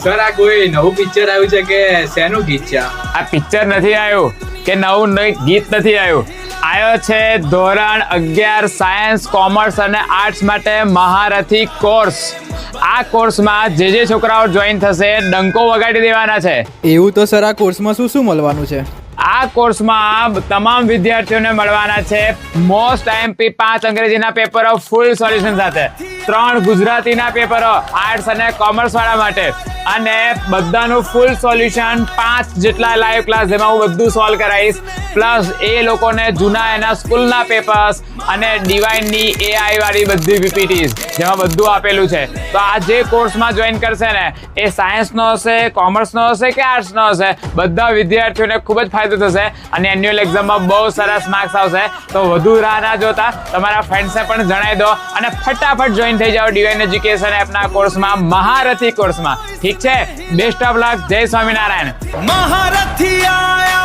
Sir આ કોઈ નવું પિક્ચર આવ્યું છે કે શેનું ગીત છે આ પિક્ચર નથી આવ્યું કે નવું ગીત નથી આવ્યો છે ધોરણ 11 સાયન્સ કોમર્સ અને આર્ટ્સ માટે મહારથી કોર્સ. આ કોર્સમાં જે છોકરાઓ જોઈન થશે ડંકો વગાડી દેવાના છે. એવું તો સર આ કોર્સમાં શું મળવાનું છે? આ કોર્સમાં તમામ વિદ્યાર્થીઓને મળવાના છે મોસ્ટ આઈએમપી 5 અંગ્રેજીના પેપરો ફૂલ સોલ્યુશન સાથે, 3 ગુજરાતીના પેપરો આર્ટ્સ અને કોમર્સ વાળા માટે, અને બધાનું ફૂલ સોલ્યુશન 5 જેટલા લાઈવ ક્લાસ જેમાં હું બધું સોલ્વ કરાવીશ. પ્લસ એ લોકોને જૂના એના સ્કૂલના પેપર્સ અને ડિવાઇનની એઆઈ વાળી બધી પીપીટીઝ જેમાં બધું આપેલું છે. તો આ જે કોર્સમાં જોઈન કરશે ને એ સાયન્સનો હશે, કોમર્સનો હશે કે આર્ટ્સનો હશે, બધા વિદ્યાર્થીઓને ખૂબ જ ફાયદો થશે અને એન્યુઅલ એક્ઝામમાં બહુ સરસ માર્ક્સ આવશે. તો વધુ રાહ ના જોતા તમારા ફ્રેન્ડ્સને પણ જણાવી દો અને ફટાફટ જોઈન થઈ જાઓ ડિવાઇન એજ્યુકેશન એપના કોર્સમાં, મહારથી કોર્સમાં. ઠીક છે, બેસ્ટ ઓફ લક. જય સ્વામિનારાયણ. મહારથી આયા